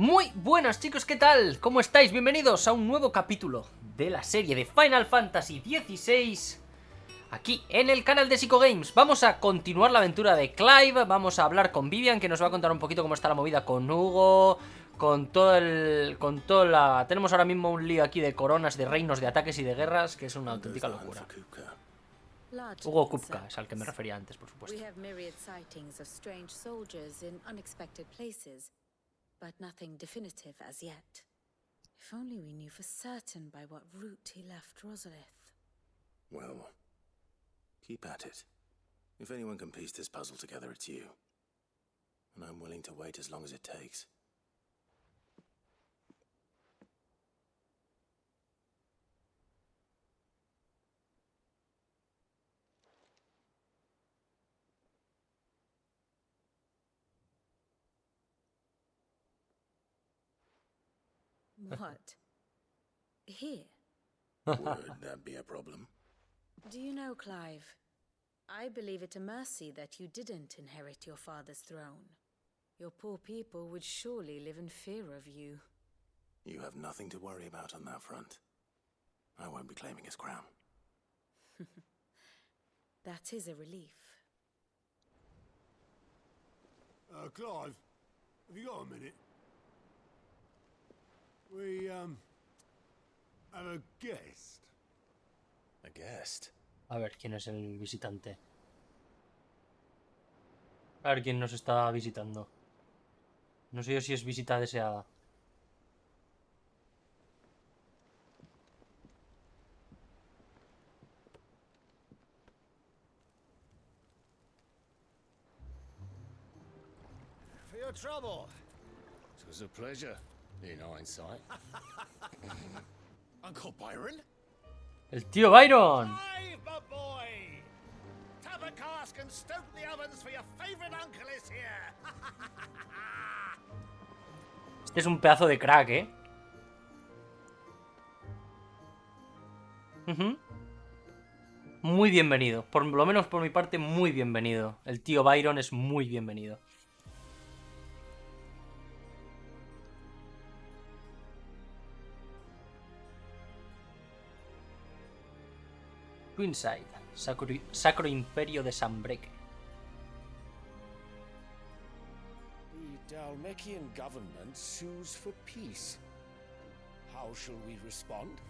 Muy buenas chicos, ¿qué tal? ¿Cómo estáis? Bienvenidos a un nuevo capítulo de la serie de Final Fantasy XVI aquí en el canal de SIKOGames. Vamos a continuar la aventura de Clive, vamos a hablar con Vivian, que nos va a contar un poquito cómo está la movida con Hugo, tenemos ahora mismo un lío aquí de coronas, de reinos, de ataques y de guerras, que es una auténtica locura. Hugo Kupka es al que me refería antes, por supuesto. But nothing definitive as yet. If only we knew for certain by what route he left Rosalith. Well, keep at it. If anyone can piece this puzzle together, it's you. And I'm willing to wait as long as it takes. What? Here? Would that be a problem? Do you know, Clive? I believe it a mercy that you didn't inherit your father's throne. Your poor people would surely live in fear of you. You have nothing to worry about on that front. I won't be claiming his crown. That is a relief. Clive, have you got a minute? We, have a guest. A guest? A ver, ¿quién es el visitante? A ver quién nos está visitando. No sé yo si es visita deseada. For your trouble. It was a pleasure, in hindsight. Uncle Byron? ¡El tío Byron! Hi, my boy! Tap a cask and stoke the ovens for your favorite uncle is here! Este es un pedazo de crack, ¿eh? Muy bienvenido. Por lo menos por mi parte, muy bienvenido. El tío Byron es muy bienvenido. Twinside, Sacro Imperio de Sanbreque. The Dalmekian government sues for peace. How shall we respond?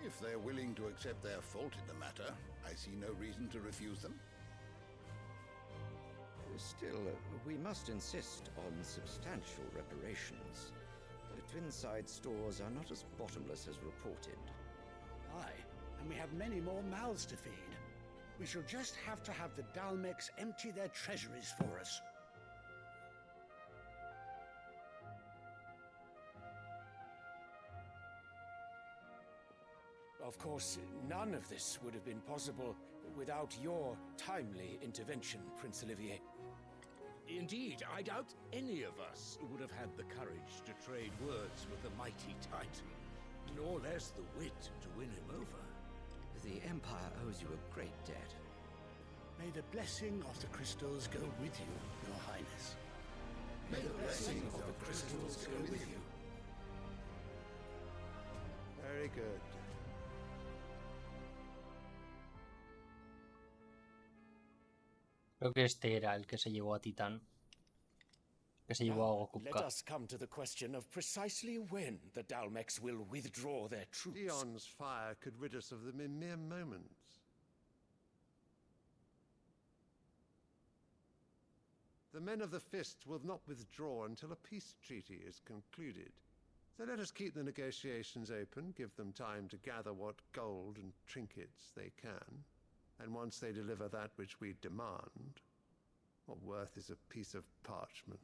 If they're willing to accept their fault in the matter, I see no reason to refuse them. Still, we must insist on substantial reparations. The Twinside stores are not as bottomless as reported. Aye, and we have many more mouths to feed. We shall just have to have the Dalmex empty their treasuries for us. Of course, none of this would have been possible without your timely intervention, Prince Olivier. Indeed, I doubt any of us would have had the courage to trade words with the mighty Titan, nor less the wit to win him over. The Empire owes you a great debt. May the blessing of the crystals go with you, Your Highness. May the blessing of the crystals go with you. Very good. Creo que este era el que se llevó a Titán. Que se llevó a Hugo Let Kupka. us come to the question of precisely when the Dalmex will withdraw their troops. Dion's fire could rid us of them in mere moments. The men of the Fist will not withdraw until a peace treaty is concluded. So let us keep the negotiations open, give them time to gather what gold and trinkets they can. And once they deliver that which we demand, what worth is a piece of parchment?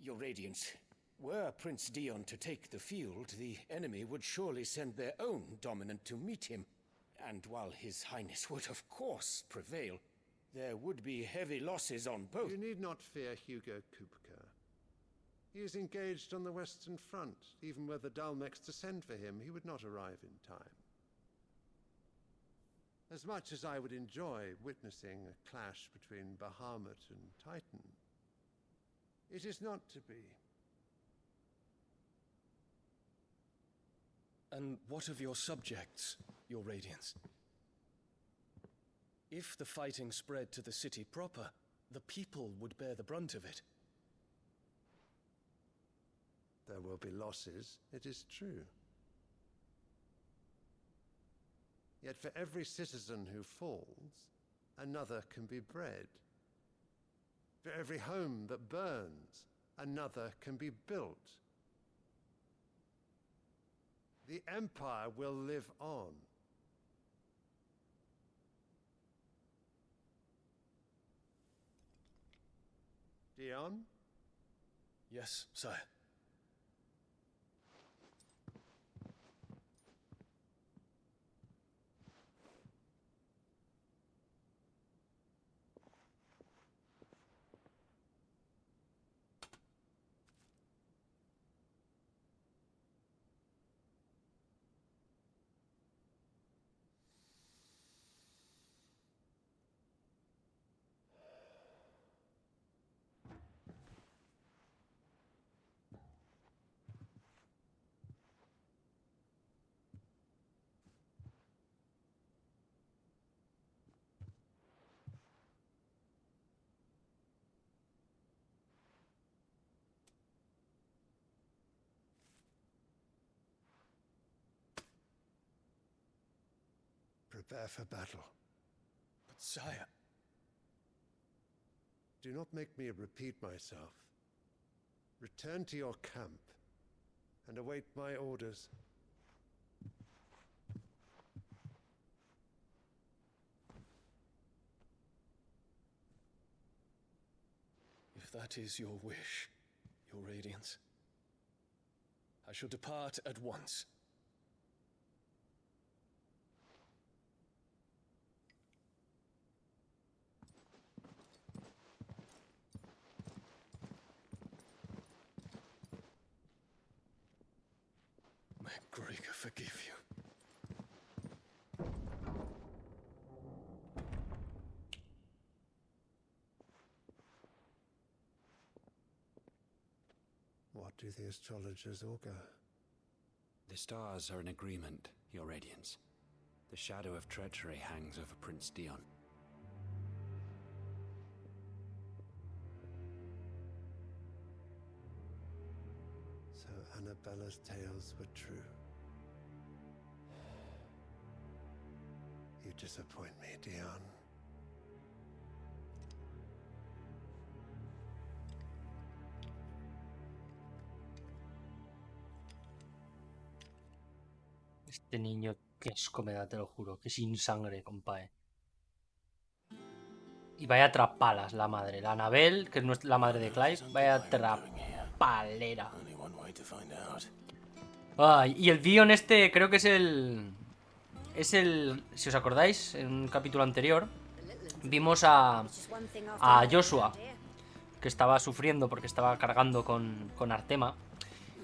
Your Radiance, were Prince Dion to take the field, the enemy would surely send their own dominant to meet him. And while His Highness would of course prevail, there would be heavy losses on both. You need not fear Hugo Kupka. He is engaged on the Western Front. Even were the Dalmex to send for him, he would not arrive in time. As much as I would enjoy witnessing a clash between Bahamut and Titan, It is not to be. And what of your subjects, your Radiance? If the fighting spread to the city proper, the people would bear the brunt of it. There will be losses, it is true. Yet for every citizen who falls, another can be bred. For every home that burns, another can be built. The Empire will live on. Dion? Yes, sire. Prepare for battle. But sire... Do not make me repeat myself. Return to your camp and await my orders. If that is your wish, your Radiance, I shall depart at once. May Gregor forgive you. What do the astrologers augur? The stars are in agreement, your Radiance. The shadow of treachery hangs over Prince Dion. So Annabella's tales were true. You disappoint me, Dion. Este niño, qué asco me da, te lo juro. Que sin sangre, compadre. Y vaya trapalas la madre. La Annabelle, que es la madre de Clive, vaya trapalera. Ay, y el Dion este creo que es el... Si os acordáis, en un capítulo anterior vimos a Joshua, que estaba sufriendo porque estaba cargando con Artema.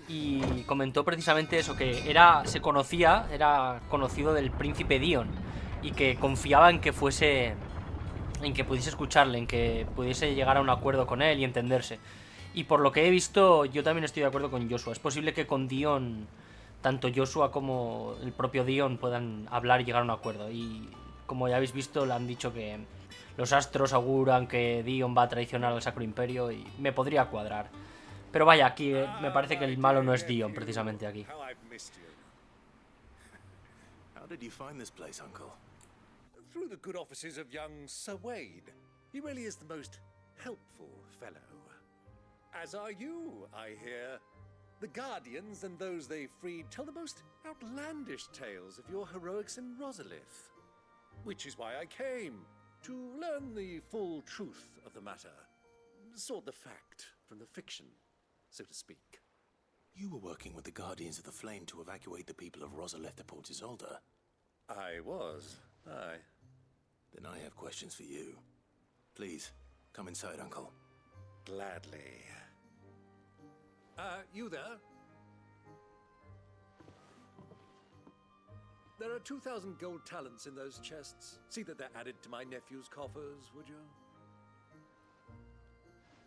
Y comentó precisamente eso, que era conocido del príncipe Dion. Y que confiaba en que fuese... en que pudiese escucharle, en que pudiese llegar a un acuerdo con él y entenderse. Y por lo que he visto, yo también estoy de acuerdo con Joshua. Es posible que con Dion, tanto Joshua como el propio Dion puedan hablar y llegar a un acuerdo. Y como ya habéis visto, le han dicho que los astros auguran que Dion va a traicionar al Sacro Imperio y me podría cuadrar. Pero vaya, aquí me parece que el malo no es Dion, precisamente aquí. How did you find this place, Uncle? Through the good offices of young Sir Wade. He really is the most helpful fellow. As are you, I hear. The Guardians and those they freed tell the most outlandish tales of your heroics in Rosalith. Which is why I came, to learn the full truth of the matter. Sort the fact from the fiction, so to speak. You were working with the Guardians of the Flame to evacuate the people of Rosalith to Port Isolde. I was, aye. Then I have questions for you. Please, come inside, Uncle. Gladly. You there? There are 2,000 gold talents in those chests. See that they're added to my nephew's coffers, would you?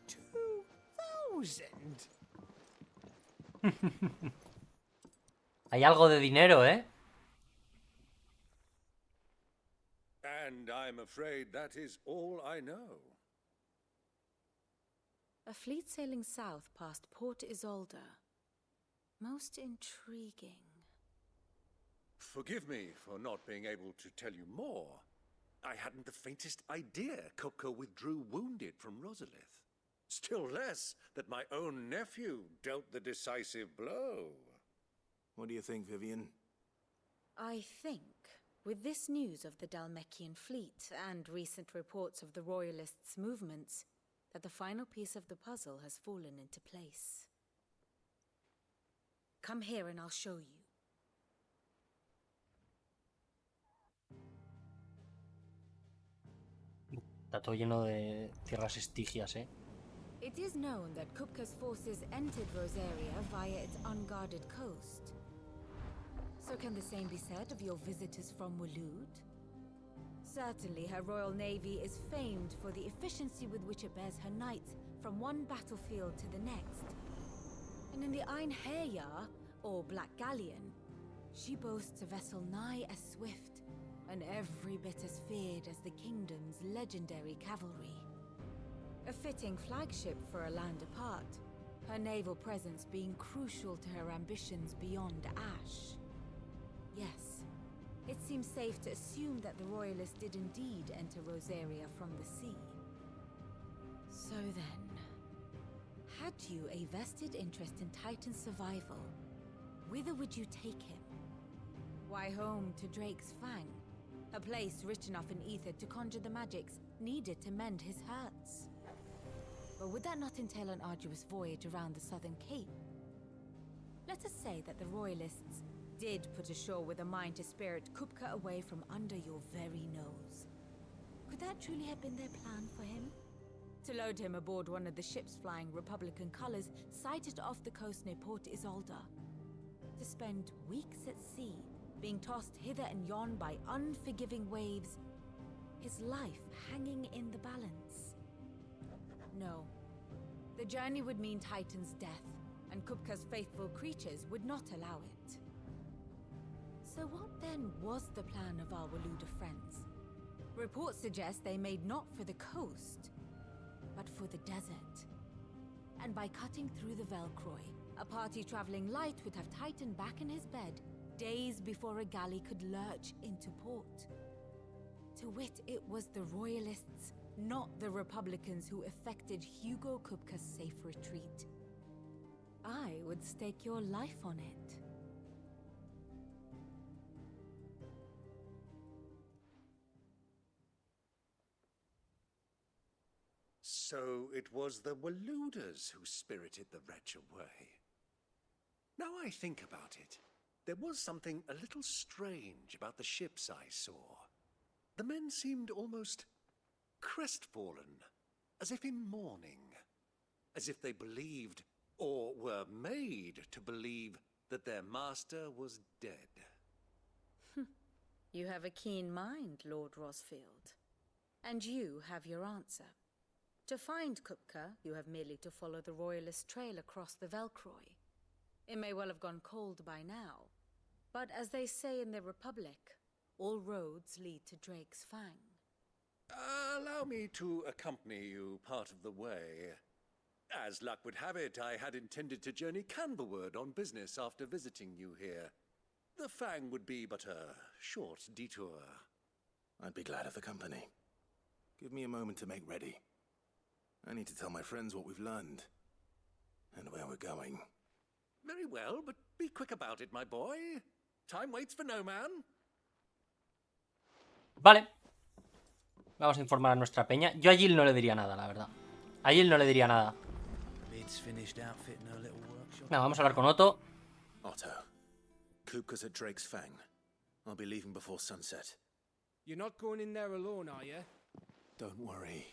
2,000? 1,000? Hay algo de dinero, ¿eh? And I'm afraid that is all I know. A fleet sailing south past Port Isolde. Most intriguing. Forgive me for not being able to tell you more. I hadn't the faintest idea Kupka withdrew wounded from Rosalith. Still less that my own nephew dealt the decisive blow. What do you think, Vivian? I think, with this news of the Dhalmekian fleet and recent reports of the Royalists' movements, that the final piece of the puzzle has fallen into place. Come here and I'll show you. Está todo lleno de tierras estigias, ¿eh? It is known that Kupka's forces entered Rosaria via its unguarded coast. So can the same be said of your visitors from Waloed? Certainly her royal navy is famed for the efficiency with which it bears her knights from one battlefield to the next. And in the Einherjar, or Black Galleon, she boasts a vessel nigh as swift and every bit as feared as the kingdom's legendary cavalry. A fitting flagship for a land apart, her naval presence being crucial to her ambitions beyond Ash. Yes, it seems safe to assume that the Royalists did indeed enter Rosaria from the sea. So then, had you a vested interest in Titan's survival, whither would you take him? Why, home to Drake's Fang, a place rich enough in ether to conjure the magics needed to mend his hurts. But would that not entail an arduous voyage around the southern cape? Let us say that the Royalists did put ashore with a mind to spirit Kupka away from under your very nose. Could that truly have been their plan for him? To load him aboard one of the ships flying Republican colors sighted off the coast near Port Isolde. To spend weeks at sea, being tossed hither and yon by unforgiving waves, his life hanging in the balance. No. The journey would mean Titan's death, and Kupka's faithful creatures would not allow it. So what then was the plan of our Waluda friends? Reports suggest they made not for the coast, but for the desert. And by cutting through the Velcroy, a party traveling light would have Titan back in his bed days before a galley could lurch into port. To wit, it was the Royalists, not the Republicans, who effected Hugo Kupka's safe retreat. I would stake your life on it. So it was the Waluders who spirited the wretch away. Now I think about it, there was something a little strange about the ships I saw. The men seemed almost crestfallen, as if in mourning, as if they believed, or were made to believe, that their master was dead. You have a keen mind, Lord Rosfield. And you have your answer. To find Kupka, you have merely to follow the Royalist trail across the Velcroy. It may well have gone cold by now, but as they say in the Republic, all roads lead to Drake's Fang. Allow me to accompany you part of the way. As luck would have it, I had intended to journey Canberward on business after visiting you here. The Fang would be but a short detour. I'd be glad of the company. Give me a moment to make ready. I need to tell my friends what we've learned, and where we're going. Very well, but be quick about it, my boy. Time waits for no man. Vale. Vamos a informar a nuestra peña. Yo a Jill no le diría nada, la verdad. A Jill no le diría nada. No, vamos a hablar con Otto. Otto, Kupka's at Drake's Fang. I'll be leaving before sunset. You're not going in there alone, are you? Don't worry.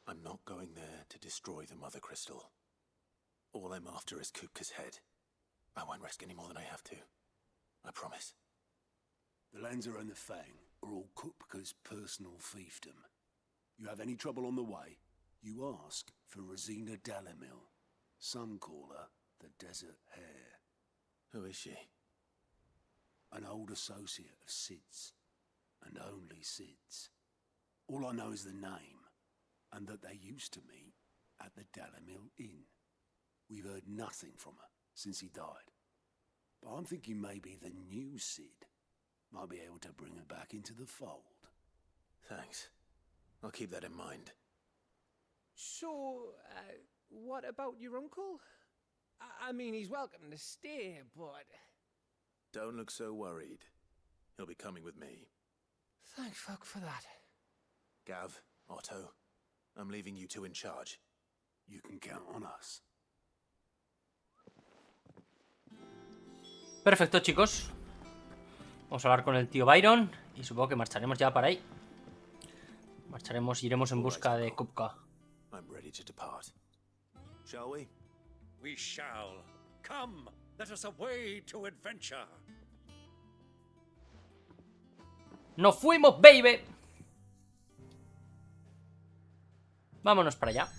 I'm not going there to destroy the Mother Crystal. All I'm after is Kupka's head. I won't risk any more than I have to. I promise. The Lanza and the Fang are all Kupka's personal fiefdom. You have any trouble on the way, you ask for Rosina Dalamil. Some call her the Desert Hare. Who is she? An old associate of Sid's, and only Sid's. All I know is the name, and that they used to meet at the Delamil Inn. We've heard nothing from her since he died. But I'm thinking maybe the new Sid might be able to bring her back into the fold. Thanks. I'll keep that in mind. So, what about your uncle? I mean, he's welcome to stay, but... Don't look so worried. He'll be coming with me. Thank fuck for that. Gav, Otto, I'm leaving you two in charge. You can count on us. Perfecto, chicos. Vamos a hablar con el tío Byron y supongo que marcharemos ya para ahí. Marcharemos, iremos en busca de Kupka. I'm ready to depart. Shall we? We shall. Come, let us away to adventure. ¡Nos fuimos, baby! Vámonos para allá.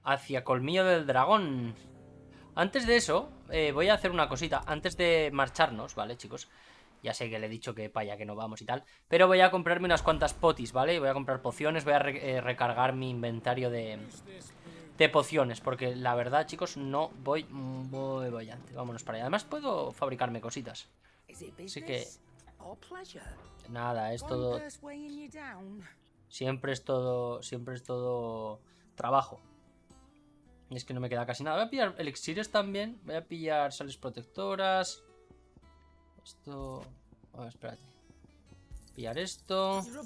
Hacia Colmillo del Dragón. Antes de eso, voy a hacer una cosita. Antes de marcharnos, ¿vale, chicos? Ya sé que le he dicho que para allá que no vamos y tal. Pero voy a comprarme unas cuantas potis, ¿vale? Voy a comprar pociones, voy a recargar mi inventario de pociones. Porque la verdad, chicos, no voy muy bollante. Vámonos para allá. Además puedo fabricarme cositas. Así que... Nada, es todo... Siempre es todo trabajo. Y es que no me queda casi nada. Voy a pillar elixires también. Voy a pillar sales protectoras. Esto... Oh, espérate. Pillar esto. Voy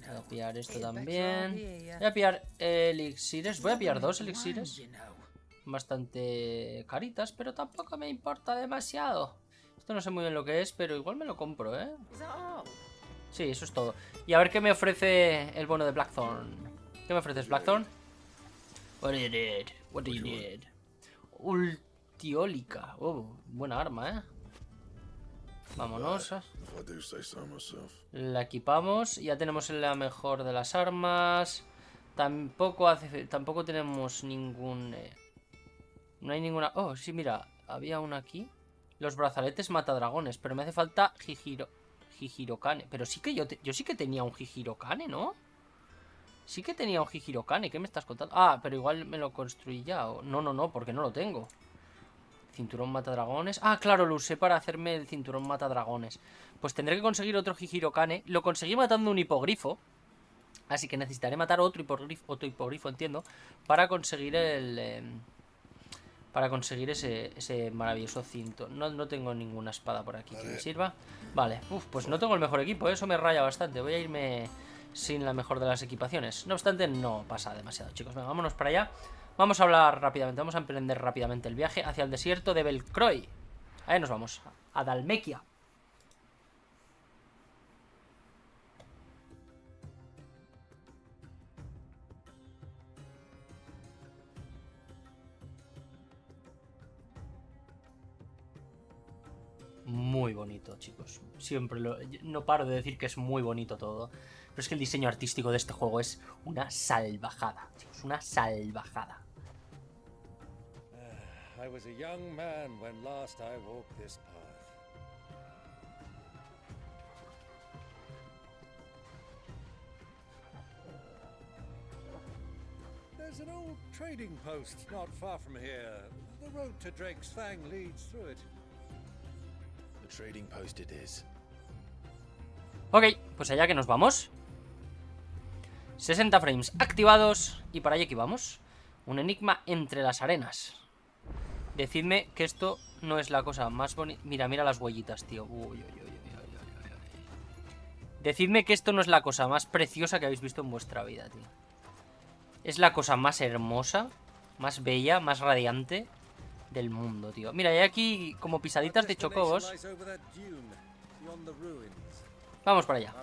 a pillar esto también. Voy a pillar elixires. Voy a pillar 2 elixires. Bastante caritas, pero tampoco me importa demasiado. Esto no sé muy bien lo que es, pero igual me lo compro, ¿eh? Sí, eso es todo. Y a ver qué me ofrece el bono de Blackthorn. ¿Qué me ofreces, Blackthorn? What do you need? What do you need? Ultiólica. Oh, buena arma, ¿eh? Vámonos. La equipamos. Ya tenemos la mejor de las armas. Tampoco tenemos ningún... no hay ninguna... Oh, sí, mira. Había una aquí. Los brazaletes matadragones. Pero me hace falta Jijirokane. Pero sí que yo sí que tenía un Jijirokane, ¿no? Sí que tenía un Jijirokane. ¿Qué me estás contando? Ah, pero igual me lo construí ya. No, porque no lo tengo. Cinturón matadragones. Ah, claro, lo usé para hacerme el cinturón matadragones. Pues tendré que conseguir otro Jijirokane. Lo conseguí matando un hipogrifo. Así que necesitaré matar otro hipogrifo, entiendo. Para conseguir el... para conseguir ese maravilloso cinto. No tengo ninguna espada por aquí que me sirva. Vale, pues no tengo el mejor equipo, eso me raya bastante. Voy a irme sin la mejor de las equipaciones. No obstante, no pasa demasiado, chicos. Venga, vámonos para allá. Vamos a hablar rápidamente, vamos a emprender rápidamente el viaje hacia el desierto de Belcroy. Ahí nos vamos, a Dalmequia. Muy bonito, chicos. Siempre no paro de decir que es muy bonito todo. Pero es que el diseño artístico de este juego es una salvajada, chicos, una salvajada. I was a young man when last I walked this path. There's an old trading post not far from here. The road to Drake's Fang leads through it. The trading post it is. Ok, pues allá que nos vamos. 60 frames activados. Y para allá que vamos. Un enigma entre las arenas. Decidme que esto no es la cosa más bonita. Mira las huellitas, tío. Decidme que esto no es la cosa más preciosa que habéis visto en vuestra vida, tío. Es la cosa más hermosa, más bella, más radiante del mundo, tío. Mira, hay aquí como pisaditas de chocobos. Vamos para allá.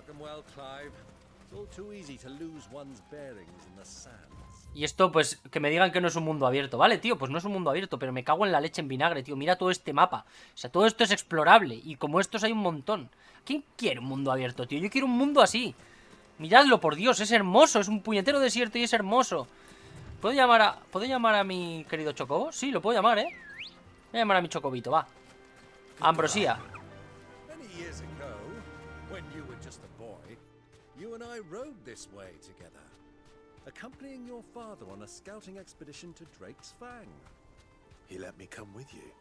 Y esto, pues, que me digan que no es un mundo abierto. Vale, tío, pues no es un mundo abierto, pero me cago en la leche en vinagre, tío. Mira todo este mapa. O sea, todo esto es explorable. Y como estos hay un montón. ¿Quién quiere un mundo abierto, tío? Yo quiero un mundo así. Miradlo, por Dios, es hermoso. Es un puñetero desierto y es hermoso. ¿Puedo llamar a mi querido chocobo? Sí, lo puedo llamar, ¿eh? Voy a llamar a mi chocobito, va. Ambrosía. Many years ago, when you were just a boy, you and I rode this way together, accompanying your father on a scouting expedition to Drake's Fang. He let me come with you.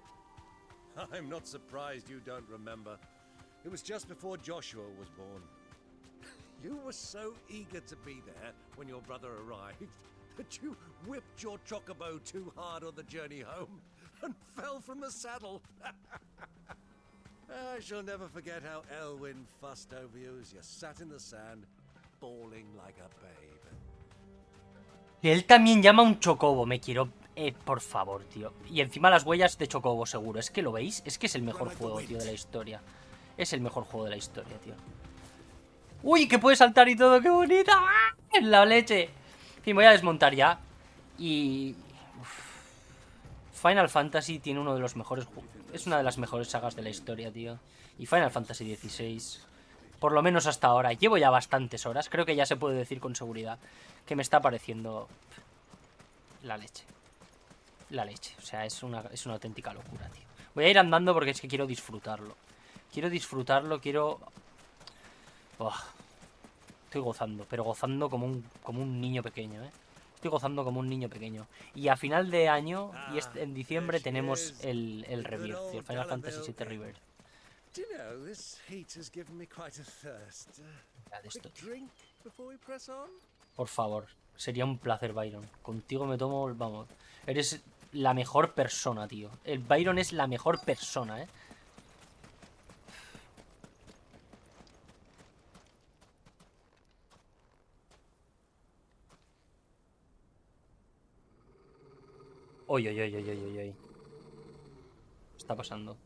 I'm not surprised you don't remember. It was just before Joshua was born. You were so eager to be there when your brother arrived that you whipped your chocobo too hard on the journey home and fell from the saddle. I shall never forget how Elwyn fussed over you as you sat in the sand, bawling like a babe. Él también llama a un chocobo, me quiero... por favor, tío. Y encima las huellas de chocobo, seguro. Es que lo veis, es que es el mejor juego, tío, de la historia. Es el mejor juego de la historia, tío. ¡Uy, que puede saltar y todo! ¡Qué bonita! ¡Ah! ¡La leche! En fin, voy a desmontar ya. Y... Final Fantasy tiene uno de los mejores... Es una de las mejores sagas de la historia, tío. Y Final Fantasy XVI, por lo menos hasta ahora, llevo ya bastantes horas. Creo que ya se puede decir con seguridad que me está pareciendo la leche. La leche, o sea, es una auténtica locura, tío. Voy a ir andando porque es que quiero disfrutarlo. Quiero disfrutarlo, quiero... Estoy gozando, pero gozando como un niño pequeño, ¿eh? Estoy gozando como un niño pequeño. Y a final de año, y en diciembre, tenemos el Rebirth, el Final Fantasy VII Rebirth. Por favor, sería un placer, Byron. Contigo me tomo... Vamos, eres la mejor persona, tío. El Byron es la mejor persona, ¿eh? Oy, oy, oy, oy, oy, oy. ¿Qué está pasando?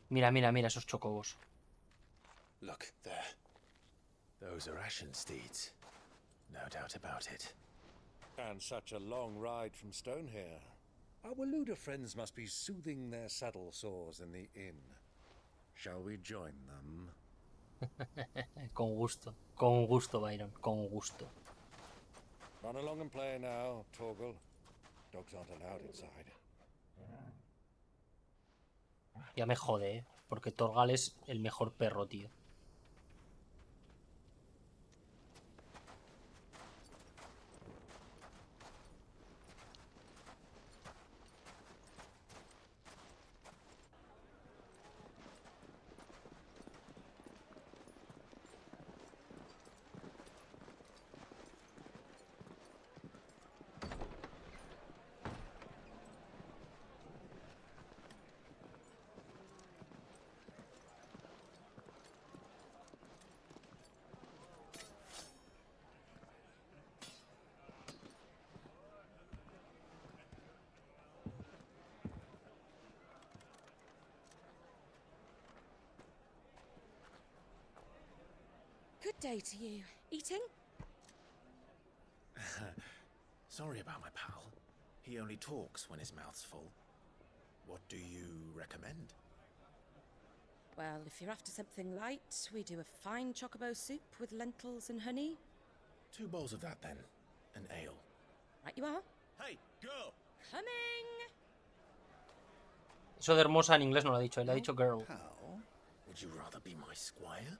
Mira, mira, mira esos chocobos. Look, there. Those are Ashen steeds. No doubt about it. And such a long ride from Stonehair. Our Waluda friends must be soothing their saddle sores in the inn. Shall we join them? Con gusto, Byron, con gusto. Run along and play now, Torgal. Dogs aren't allowed inside. Ya me jode, porque Torgal es el mejor perro, tío. Good day to you. Eating? Sorry about my pal. He only talks when his mouth's full. What do you recommend? Well, if you're after something light, we do a fine chocobo soup with lentils and honey. 2 bowls of that, then. An ale. Right you are. Hey, girl! Coming! Eso de hermosa en inglés no lo ha dicho, él ha dicho girl. How? Would you rather be my squire?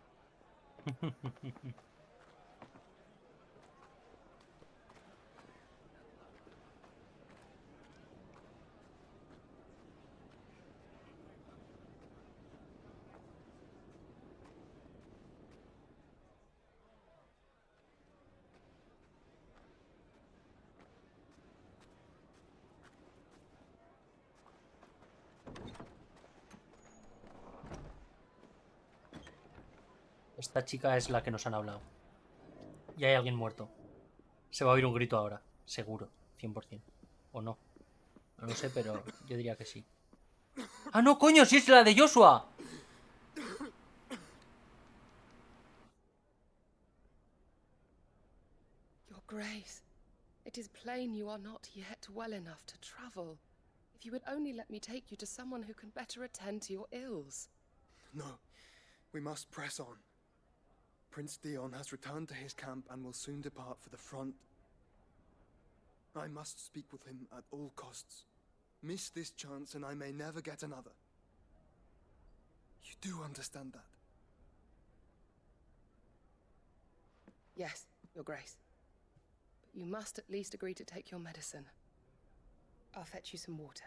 Esta chica es la que nos han hablado. Y hay alguien muerto. Se va a oír un grito ahora. Seguro. 100%. ¿O no? No lo sé, pero yo diría que sí. ¡Ah, no, coño! ¡Sí es la de Joshua! Your Grace, it is plain you are not yet well enough to travel. If you would only let me take you to someone who can better attend to your ills. No. We must press on. Prince Dion has returned to his camp and will soon depart for the front. I must speak with him at all costs. Miss this chance and I may never get another. You do understand that? Yes, Your Grace. But you must at least agree to take your medicine. I'll fetch you some water.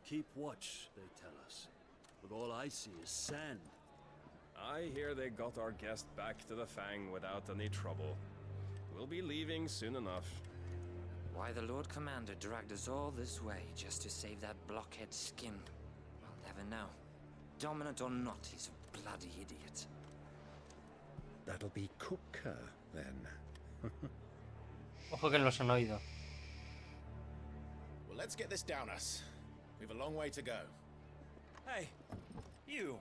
Keep watch, they tell us. But all I see is sand. I hear they got our guest back to the Fang without any trouble. We'll be leaving soon enough. Why the Lord Commander dragged us all this way just to save that blockhead skin, we'll never know. Dominant or not, he's a bloody idiot. That'll be Cooker, then. Ojo que no los han oído. Well, let's get this down us. We've a long way to go. Hey, you!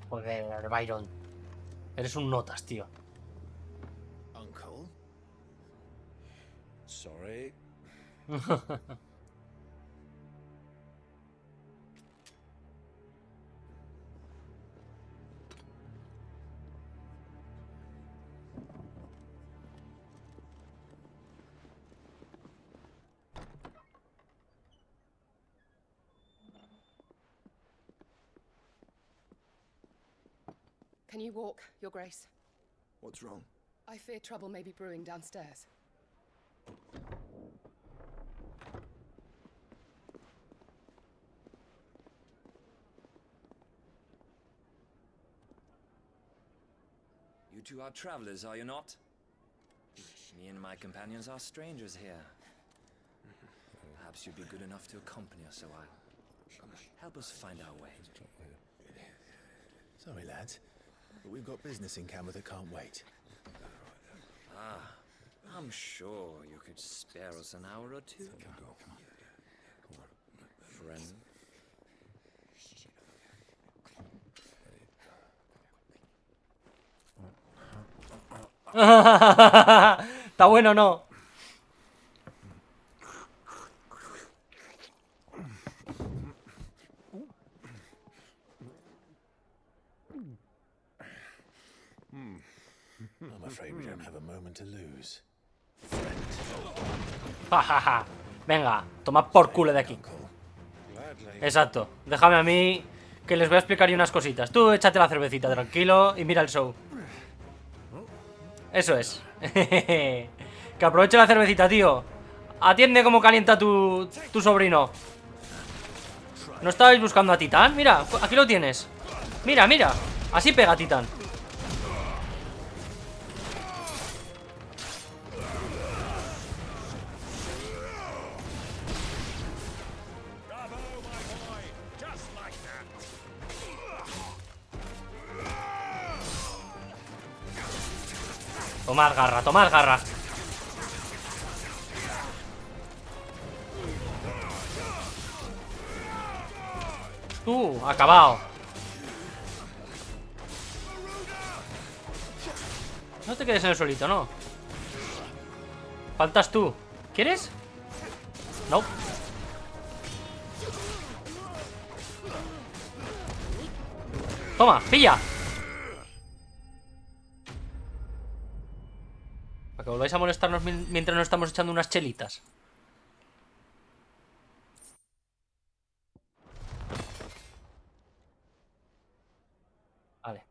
Joder, Byron. Eres un notas, tío. Uncle? Sorry. Can you walk, Your Grace? What's wrong? I fear trouble may be brewing downstairs. You two are travelers, are you not? Me and my companions are strangers here. Perhaps you'd be good enough to accompany us a while. Help us find our way. Sorry, lads, but we've got business in camera that can't wait. Ah, I'm sure you could spare us an hour or two. Friend. Está bueno, ¿no? I'm afraid we don't have a moment to lose. Jajaja. Venga, tomad por culo de aquí. Exacto. Déjame a mí que les voy a explicar yo unas cositas. Tú échate la cervecita, tranquilo, y mira el show. Eso es. Que aproveche la cervecita, tío. Atiende cómo calienta tu sobrino. ¿No estabais buscando a Titán? Mira, aquí lo tienes. Mira, mira. Así pega Titán. Tomad garra, tomad garra. Acabado. No te quedes en el solito, ¿no? Faltas tú. ¿Quieres? No. Toma, pilla. Para que volváis a molestarnos mientras nos estamos echando unas chelitas. Vale.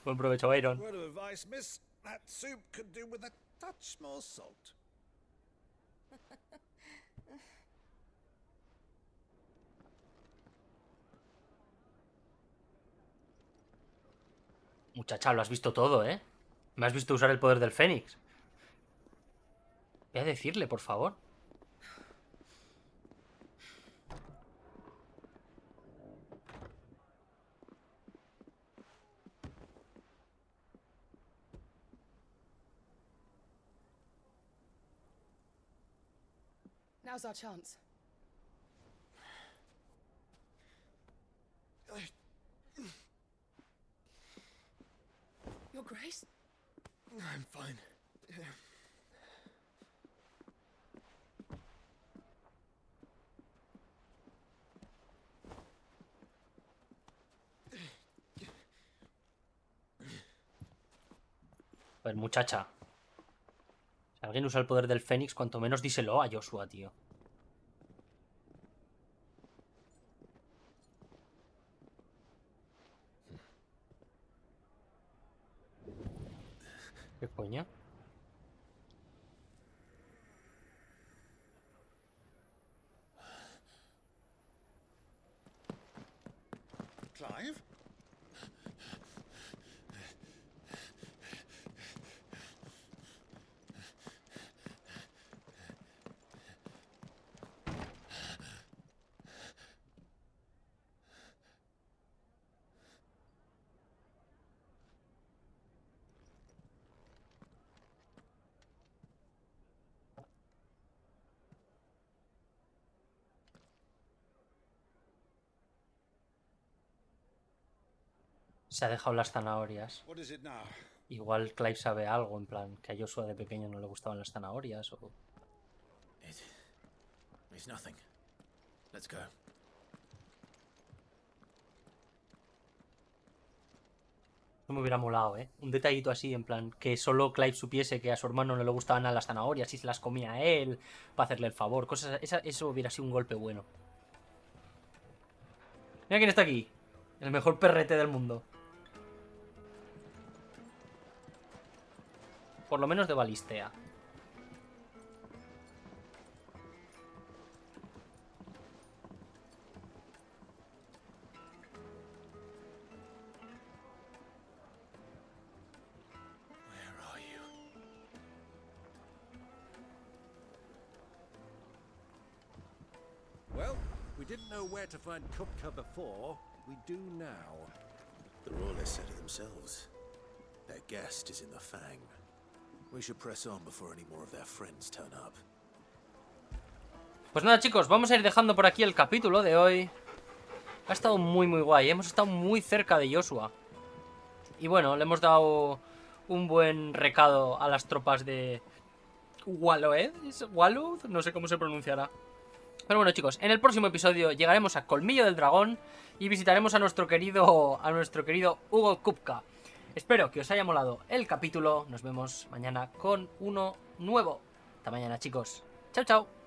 Buen provecho, Byron. Word of advice, miss. That soup could do with a touch more salt. Muchacha, lo has visto todo, ¿eh? Me has visto usar el poder del Fénix. Voy a decirle, por favor. Now's our chance. Your Grace? I'm fine. A ver, muchacha. Si alguien usa el poder del Fénix, cuanto menos díselo a Joshua, tío. ¿Qué coño? Clive? Se ha dejado las zanahorias. What is it now? Igual Clive sabe algo, en plan, que a Joshua de pequeño no le gustaban las zanahorias o... It's nothing. Let's go. No me hubiera molado, ¿eh? Un detallito así, en plan, que solo Clive supiese que a su hermano no le gustaban nada las zanahorias y se las comía a él para hacerle el favor. Cosas, eso hubiera sido un golpe bueno. Mira quién está aquí. El mejor perrete del mundo. Por lo menos de balistea. Well, we didn't know where to find Kupka before. We do now. They're all less said of themselves. Their guest is in the Fang. We should press on before any more of their friends turn up. Pues nada, chicos, vamos a ir dejando por aquí el capítulo de hoy. Ha estado muy guay. Hemos estado muy cerca de Joshua. Y bueno, le hemos dado un buen recado a las tropas de Walloed. ¿Walloed? No sé cómo se pronunciará. Pero bueno, chicos, en el próximo episodio llegaremos a Colmillo del Dragón y visitaremos a nuestro querido Hugo Kupka. Espero que os haya molado el capítulo. Nos vemos mañana con uno nuevo. Hasta mañana, chicos. Chao, chao.